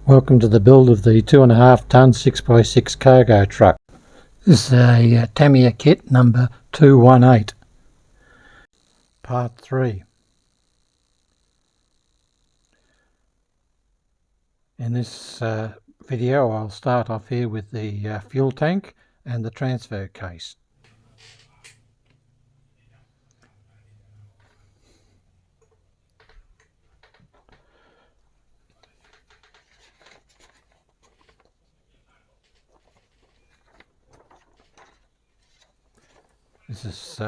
Welcome to the build of the 2.5 tonne 6x6 cargo truck. This is a Tamiya kit number 218, part 3. In this video I'll start off here with the fuel tank and the transfer case. This is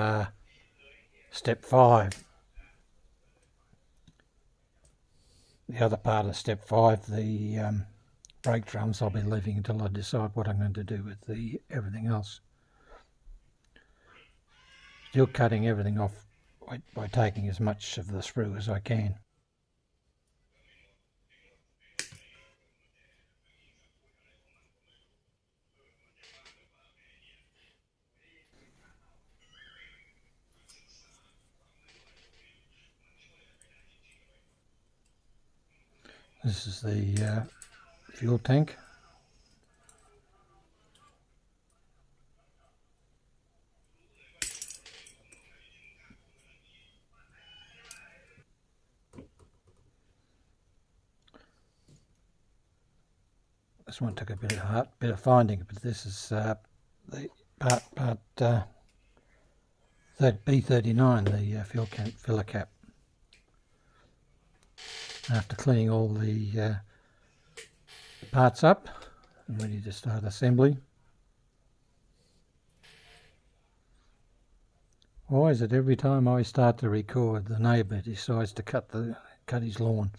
step 5. The other part of step 5, the brake drums, I'll be leaving until I decide what I'm going to do with everything else. Still cutting everything off by taking as much of the sprue as I can. This is the fuel tank. This one took a bit of finding, but this is the part B39, the fuel filler cap. After cleaning all the parts up, I'm ready to start assembly. Why is it every time I start to record, the neighbour decides to cut his lawn?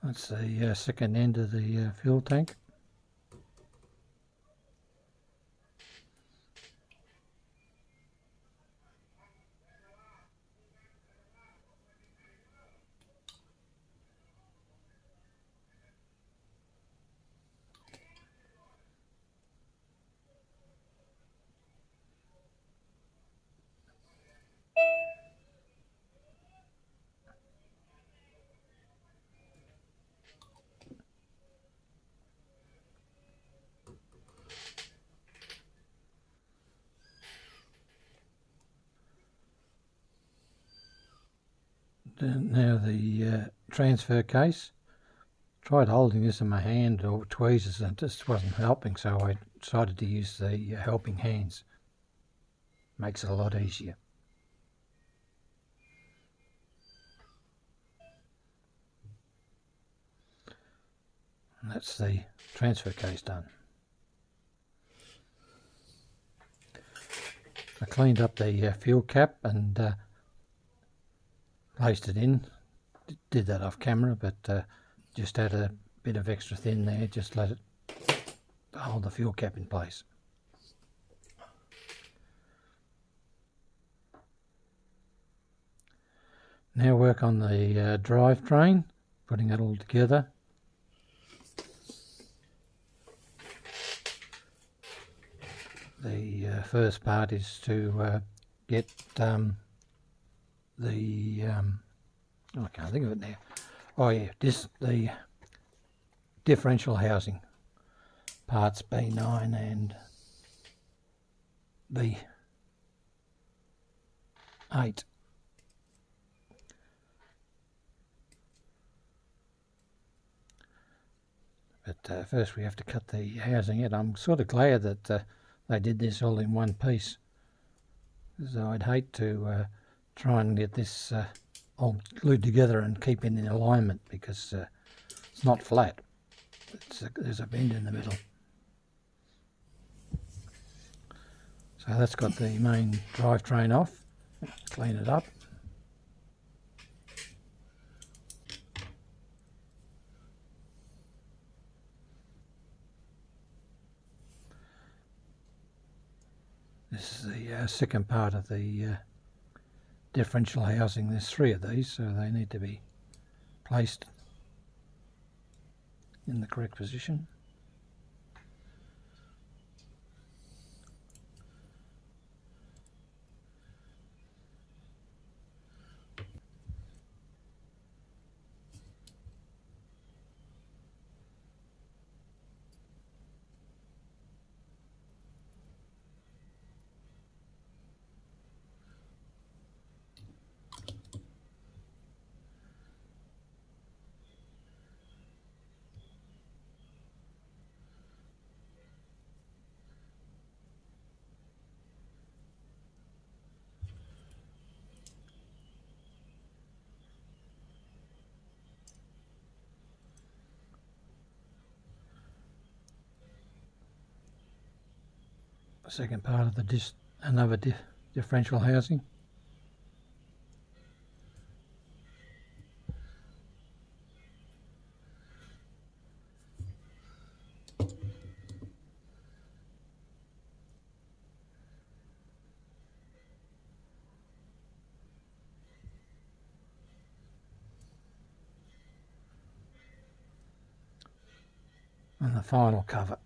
That's the second end of the fuel tank. Now the transfer case. Tried holding this in my hand or tweezers and it just wasn't helping, so I decided to use the helping hands. Makes it a lot easier. And that's the transfer case done. I cleaned up the fuel cap and placed it in. Did that off camera, but just add a bit of extra thin there, just let it hold the fuel cap in place. Now work on the drivetrain, putting it all together. The first part is to get I can't think of it now. Oh yeah, the differential housing, parts B9 and B8. first we have to cut the housing in. I'm sort of glad that they did this all in one piece, so I'd hate to try and get this all glued together and keep it in alignment, because it's not flat. There's a bend in the middle. So that's got the main drivetrain off. Clean it up. This is the second part of the differential housing. There's 3 of these, so they need to be placed in the correct position. The second part of the another differential housing. And the final cover.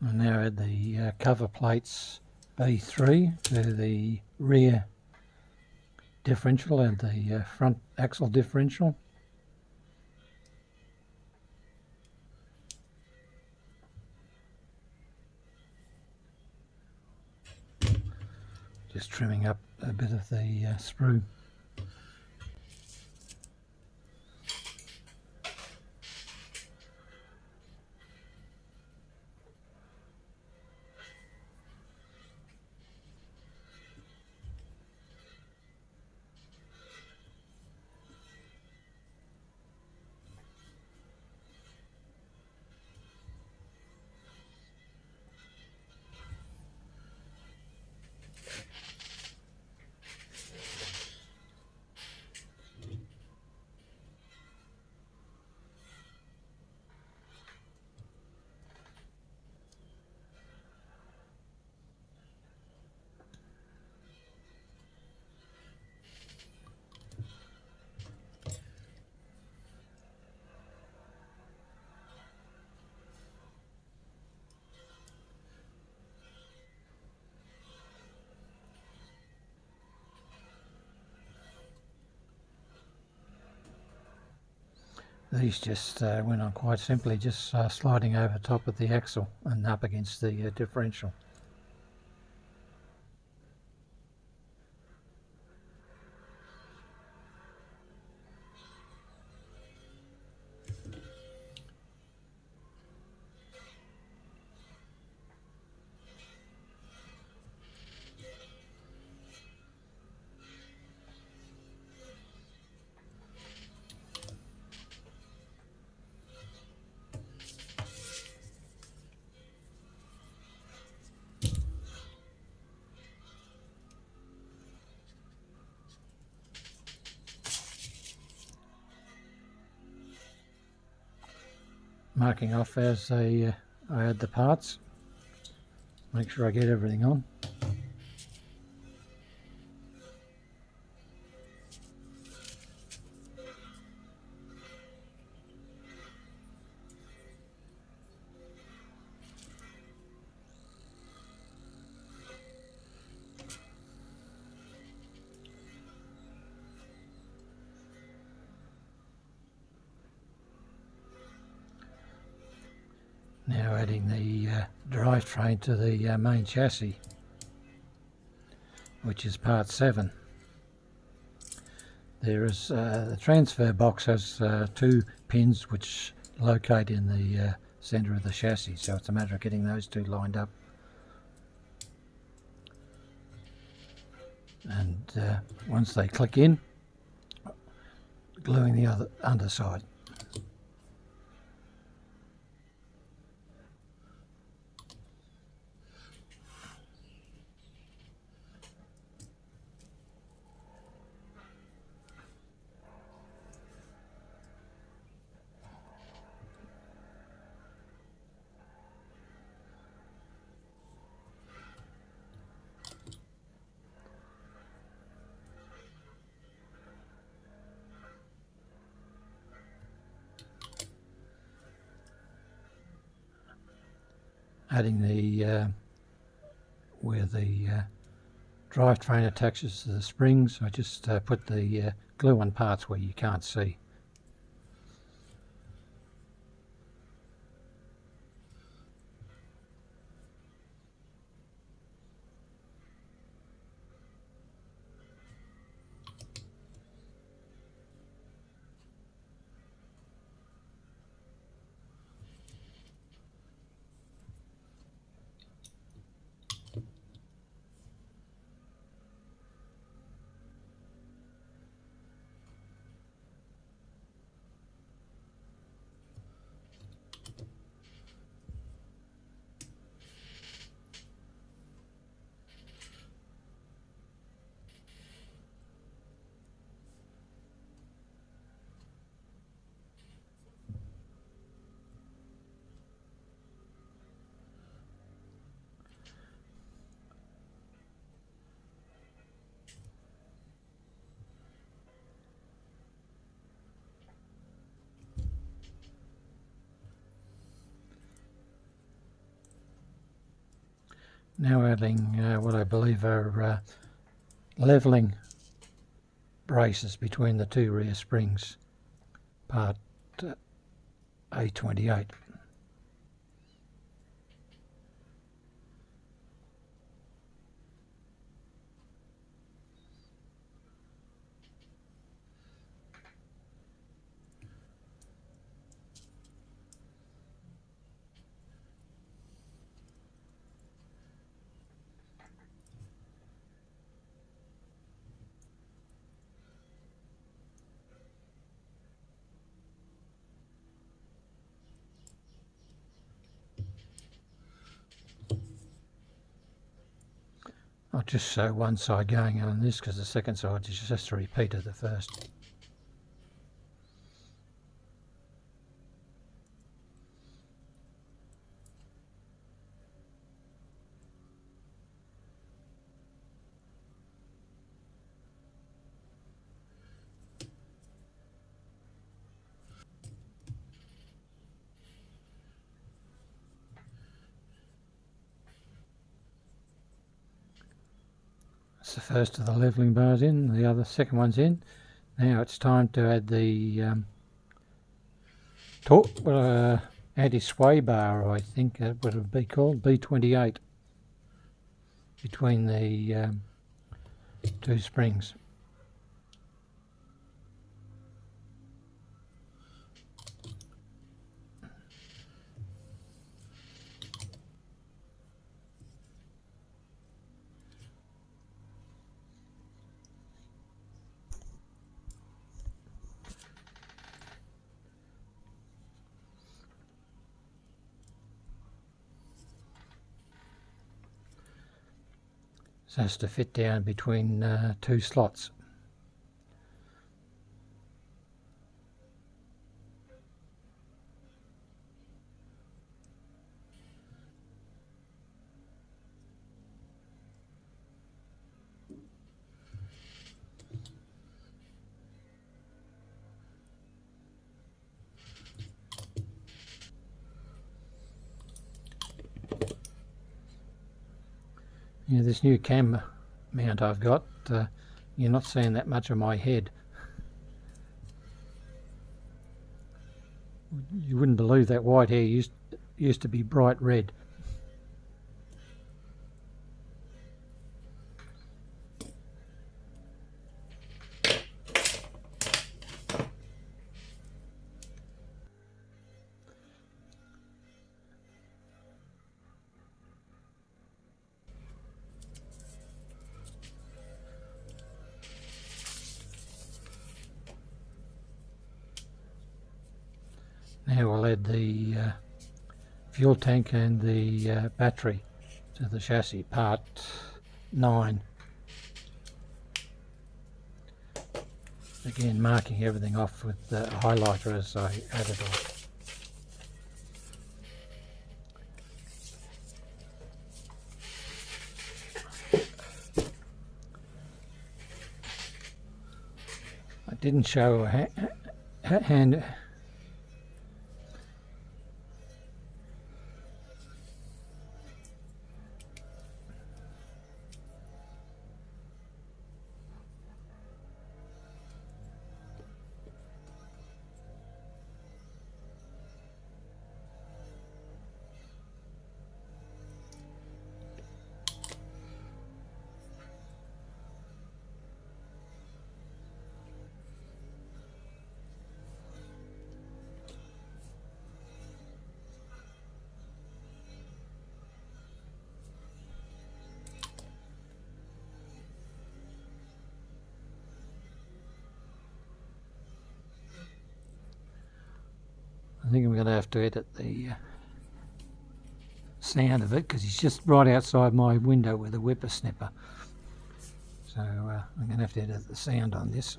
And now add the cover plates B3 to the rear differential and the front axle differential. Just trimming up a bit of the sprue. These just went on quite simply, just sliding over top of the axle and up against the differential. Marking off as I add the parts. Make sure I get everything on. Now adding the drivetrain to the main chassis, which is part 7. There is the transfer box has 2 pins which locate in the centre of the chassis, so it's a matter of getting those 2 lined up. And once they click in, gluing the other underside. Adding the where the drivetrain attaches to the springs, I just put the glue on parts where you can't see. Now adding what I believe are levelling braces between the 2 rear springs, part A28. I'll just show one side going on this because the second side is just a repeat of the first. That's the first of the levelling bars in, the second one's in. Now it's time to add the anti-sway bar, I think that would be called, B28, between the 2 springs. So it has to fit down between 2 slots. Yeah, this new cam mount I've got, you're not seeing that much of my head. You wouldn't believe that white hair used to be bright red. Now we'll add the fuel tank and the battery to the chassis, part 9. Again, marking everything off with the highlighter as I add it all. I didn't show a hand. I think I'm going to have to edit the sound of it because he's just right outside my window with a whippersnapper. So I'm going to have to edit the sound on this.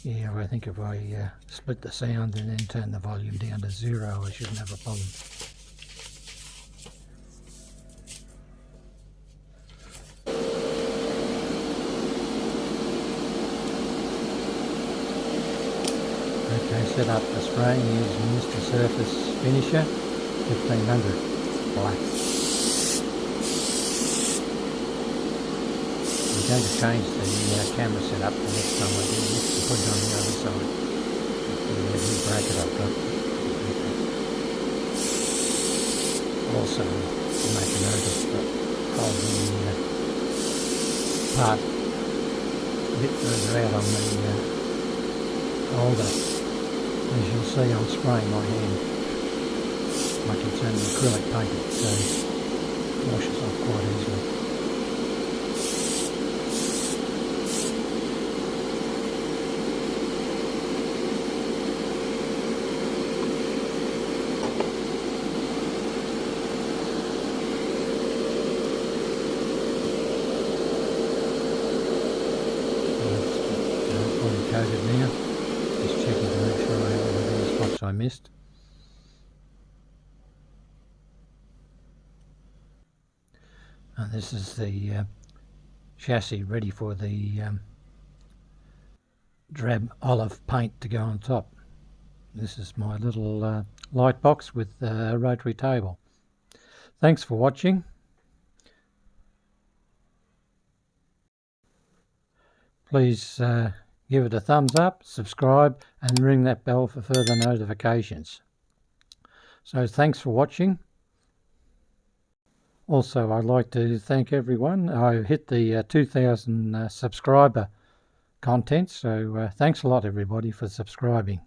Yeah, I think if I split the sound and then turn the volume down to 0, I shouldn't have a problem. Okay, set up the spraying using Mr. Surface Finisher 1500 black. I'm going to change the camera setup the next time I do this and put it on the other side. The new bracket I've got. Also, to make a note of holding the part a bit further out on the holder. As you'll see, I'm spraying my hand like it's only acrylic painted, so it washes off quite easily. Coated now, just checking to make sure I haven't got any spots I missed. And this is the chassis ready for the drab olive paint to go on top. This is my little light box with a rotary table. Thanks for watching. Please give it a thumbs up, subscribe and ring that bell for further notifications. So thanks for watching. Also, I'd like to thank everyone. I hit the 2,000 subscriber content, so thanks a lot everybody for subscribing.